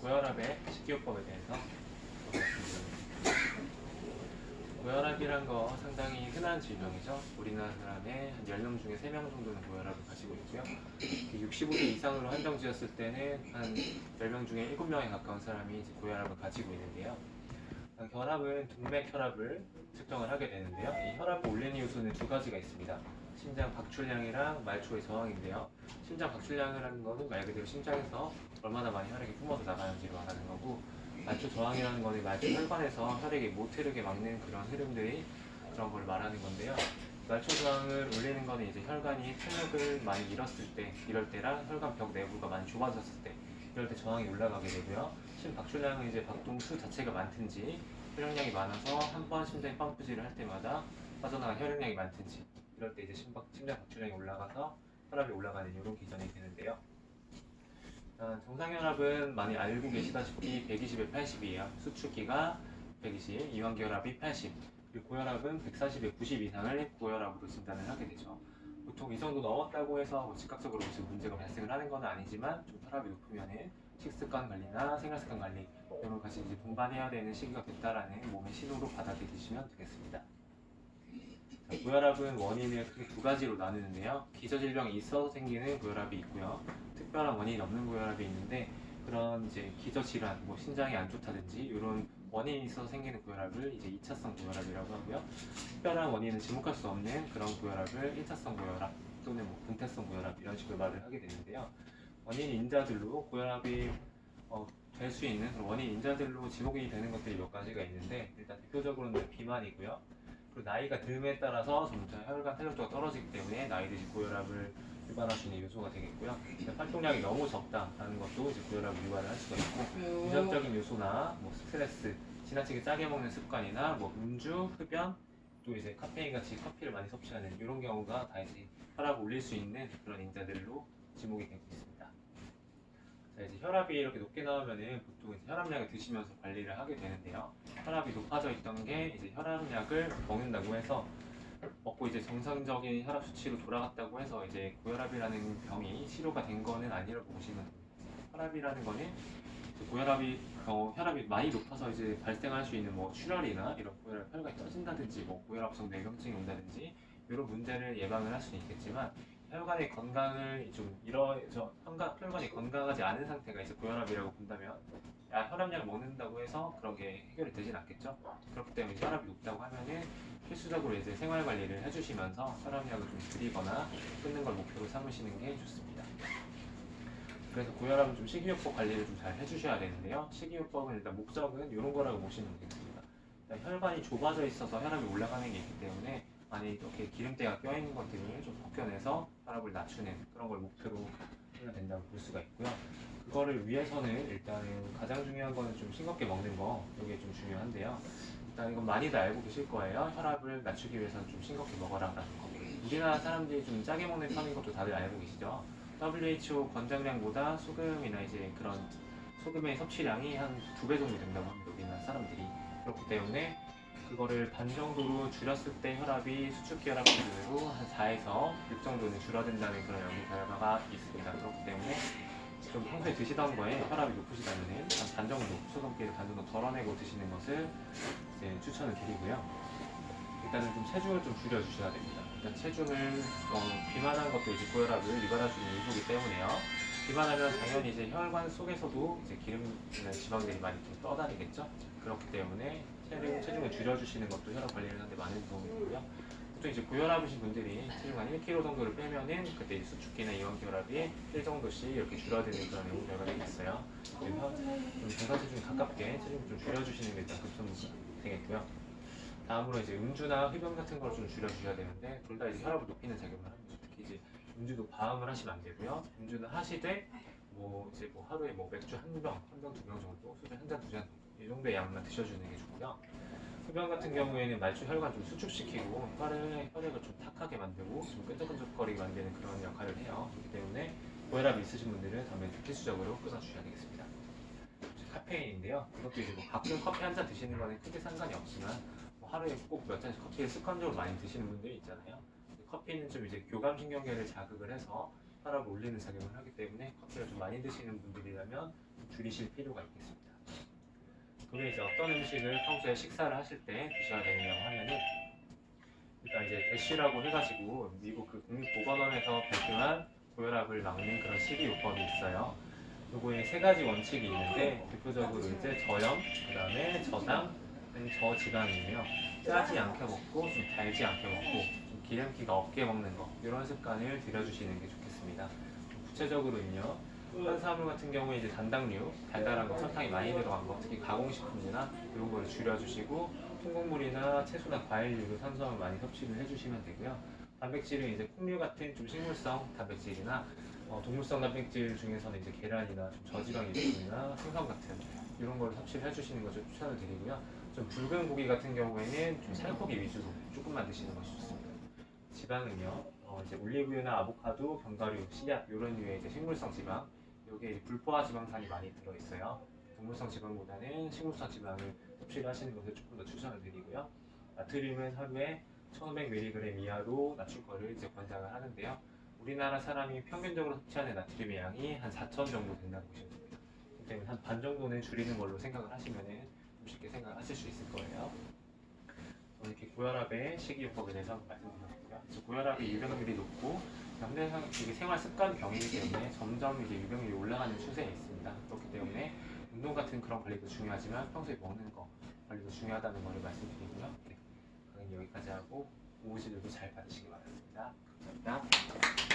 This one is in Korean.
고혈압의 식이요법에 대해서 말씀드리겠습니다. 고혈압이란 거 상당히 흔한 질병이죠. 우리나라 사람의 한 10명 중에 3명 정도는 고혈압을 가지고 있고요. 65세 이상으로 한정지었을 때는 한 10명 중에 7명에 가까운 사람이 이제 고혈압을 가지고 있는데요. 혈압은 동맥 혈압을 측정을 하게 되는데요. 이 혈압을 올리는 요소는 두 가지가 있습니다. 심장 박출량이랑 말초의 저항인데요. 심장 박출량이라는 것은 말 그대로 심장에서 얼마나 많이 혈액이 뿜어서 나가는지를 말하는 거고, 말초 저항이라는 것은 말초 혈관에서 혈액이 못 흐르게 막는 그런 흐름들이 그런 걸 말하는 건데요. 말초 저항을 올리는 것은 이제 혈관이 탄력을 많이 잃었을 때, 이럴 때랑 혈관 벽 내부가 많이 좁아졌을 때, 이럴 때 저항이 올라가게 되고요. 심박출량은 이제 박동수 자체가 많든지 혈액량이 많아서 한 번 심장이 펌프질을 할 때마다 빠져나간 혈액량이 많든지 이럴 때 이제 심장 박출량이 올라가서 혈압이 올라가는 이런 기전이 되는데요. 정상혈압은 많이 알고 계시다시피 120에 80이에요. 수축기가 120, 이완기혈압이 80, 그리고 고혈압은 140에 90 이상을 고혈압으로 진단을 하게 되죠. 보통 이 정도 넘었다고 해서 뭐 즉각적으로 무슨 문제가 발생을 하는 건 아니지만 좀 혈압이 높으면은 식습관 관리나 생활습관 관리 이런 걸 같이 이제 동반해야 되는 시기가 됐다라는 몸의 신호로 받아들이시면 되겠습니다. 자, 고혈압은 원인을 크게 두 가지로 나누는데요. 기저질병이 있어서 생기는 고혈압이 있고요. 특별한 원인이 없는 고혈압이 있는데, 그런 이제 기저질환, 뭐 신장이 안 좋다든지 이런 원인이 있어서 생기는 고혈압을 이제 2차성 고혈압이라고 하고요. 특별한 원인은 지목할 수 없는 그런 고혈압을 1차성 고혈압 또는 뭐 분태성 고혈압 이런 식으로 말을 하게 되는데요. 원인 인자들로 고혈압이 될 수 있는 그런 원인 인자들로 지목이 되는 것들이 몇 가지가 있는데, 일단 대표적으로는 비만이고요. 그리고 나이가 듦에 따라서 점차 혈관 탄력도가 떨어지기 때문에 나이 드신 고혈압을 유발할 수 있는 요소가 되겠고요. 활동량이 너무 적다라는 것도 이제 고혈압을 유발을 할 수가 있고, 유전적인 요소나 뭐 스트레스, 지나치게 짜게 먹는 습관이나 뭐 음주, 흡연, 또 이제 카페인 같이 커피를 많이 섭취하는 이런 경우가 다 이제 혈압을 올릴 수 있는 그런 인자들로 지목이 되고 있습니다. 자, 이제 혈압이 이렇게 높게 나오면은 보통 이제 혈압약을 드시면서 관리를 하게 되는데요. 혈압이 높아져 있던 게 이제 혈압약을 먹는다고 해서 먹고 이제 정상적인 혈압 수치로 돌아갔다고 해서 이제 고혈압이라는 병이 치료가 된 거는 아니라고 보시면 됩니다. 혈압이라는 거는 고혈압이 혈압이 많이 높아서 이제 발생할 수 있는 뭐 출혈이나 이런 고혈압 혈관이 터진다든지 뭐 고혈압성 뇌경증이 온다든지 이런 문제를 예방을 할 수는 있겠지만, 혈관의 건강을 좀 혈관이 건강하지 않은 상태가 이제 고혈압이라고 본다면 혈압약을 먹는다고 해서 그런 게 해결이 되진 않겠죠. 그렇기 때문에 혈압이 높다고 하면은 필수적으로 이제 생활 관리를 해주시면서 혈압약을 좀 줄이거나 끊는 걸 목표로 삼으시는 게 좋습니다. 그래서 고혈압은 좀 식이요법 관리를 좀 잘 해주셔야 되는데요. 식이요법은 일단 목적은 이런 거라고 보시면 되겠습니다. 혈관이 좁아져 있어서 혈압이 올라가는 게 있기 때문에 만약 이렇게 기름때가 껴있는 것들을 좀 벗겨내서 혈압을 낮추는 그런 걸 목표로 해야 된다고 볼 수가 있고요. 그거를 위해서는 일단은 가장 중요한 거는 좀 싱겁게 먹는 거, 이게 좀 중요한데요. 일단 이건 많이들 알고 계실 거예요. 혈압을 낮추기 위해서는 좀 싱겁게 먹어라라는 거. 우리나라 사람들이 좀 짜게 먹는 편인 것도 다들 알고 계시죠? WHO 권장량보다 소금이나 이제 그런 소금의 섭취량이 한 2배 정도 된다고 합니다. 우리나라 사람들이. 그렇기 때문에 그거를 반 정도로 줄였을 때 혈압이 수축기 혈압 기준으로 한 4에서 6 정도는 줄어든다는 그런 연구 결과가 있습니다. 그렇기 때문에 좀 평소에 드시던 거에 혈압이 높으시다면 한 반 정도, 소금기를 반 정도 덜어내고 드시는 것을 이제 추천을 드리고요. 일단은 좀 체중을 좀 줄여주셔야 됩니다. 일단 체중을 비만한 것도 이제 고혈압을 유발할 수 있는 요소이기 때문에요. 비만하면 당연히 이제 혈관 속에서도 이제 기름이나 지방들이 많이 좀 떠다니겠죠. 그렇기 때문에 체중을 줄여주시는 것도 혈압 관리를 하는데 많은 도움이 되고요. 보통 이제 고혈압이신 분들이 체중 한 1kg 정도를 빼면은 그때 이제 수축기나 이완기 혈압이 1 정도씩 이렇게 줄어드는 그런 연구 결과가 있어요. 그래서 좀 정상 체중에 가깝게 체중을 좀 줄여주시는 게 일단 급선무가 되겠고요. 다음으로 이제 음주나 흡연 같은 걸 좀 줄여주셔야 되는데, 둘 다 이제 혈압을 높이는 작용을 합니다. 특히 이제 음주도 과음을 하시면 안 되고요. 음주는 하시되 뭐 이제 뭐 하루에 뭐 맥주 한 병, 두 병 정도, 소주 한 잔, 두 잔 이 정도의 양만 드셔주는 게 좋고요. 흡연 같은 경우에는 말초 혈관 좀 수축시키고 혈액을 좀 탁하게 만들고 좀 끈적끈적거리게 만드는 그런 역할을 해요. 그렇기 때문에 고혈압이 있으신 분들은 담배 필수적으로 끊어주셔야 되겠습니다. 카페인인데요. 이것도 이제 뭐 가끔 커피 한 잔 드시는 거는 크게 상관이 없지만, 뭐 하루에 꼭 몇 잔씩 커피를 습관적으로 많이 드시는 분들이 있잖아요. 커피는 좀 이제 교감신경계를 자극을 해서 혈압을 올리는 작용을 하기 때문에 커피를 좀 많이 드시는 분들이라면 줄이실 필요가 있겠습니다. 그리고 이제 어떤 음식을 평소에 식사를 하실 때 드셔야 되느냐고 하면은 일단 이제 대쉬라고 해가지고 미국 그 국립보건원에서 발표한 고혈압을 막는 그런 식이요법이 있어요. 요거에 세 가지 원칙이 있는데 대표적으로 이제 저염, 그 다음에 저당, 저지방이에요. 짜지 않게 먹고 좀 달지 않게 먹고 좀 기름기가 없게 먹는 거 이런 습관을 들여주시는 게 좋겠습니다. 구체적으로는요. 탄수화물 같은 경우에 이제 단당류, 달달한 거, 설탕이 많이 들어간 거, 특히 가공식품이나 이런 걸 줄여주시고 통곡물이나 채소나 과일류로 탄수화물 많이 섭취를 해주시면 되고요. 단백질은 이제 콩류 같은 좀 식물성 단백질이나 동물성 단백질 중에서는 이제 계란이나 좀 저지방 일품이나 생선 같은 이런 걸 섭취를 해주시는 것을 추천을 드리고요. 좀 붉은 고기 같은 경우에는 좀 살코기 위주로 조금만 드시는 것이 좋습니다. 지방은요, 이제 올리브유나 아보카도, 견과류, 씨앗 이런 류의 이제 식물성 지방, 여기에 이제 불포화 지방산이 많이 들어있어요. 동물성 지방보다는 식물성 지방을 섭취를 하시는 것을 조금 더 추천을 드리고요. 나트륨은 하루에 1500mg 이하로 낮출 거를 이제 권장을 하는데요. 우리나라 사람이 평균적으로 섭취하는 나트륨의 양이 한 4천 정도 된다고 보시면 됩니다. 그렇기 때문에 한 반 정도는 줄이는 걸로 생각을 하시면 좀 쉽게 생각하실 수 있을 거예요. 저는 이렇게 고혈압의 식이요법에 대해서 말씀드렸고요. 고혈압의 유병률이 높고 현대상 이게 생활 습관 병이기 때문에 점점 이제 유병률이 올라가는 추세에 있습니다. 그렇기 때문에 운동 같은 그런 관리도 중요하지만 평소에 먹는 거 관리도 중요하다는 것을 말씀드리고요. 네, 강의 여기까지 하고 오후시들도 잘 받으시기 바랍니다. 감사합니다.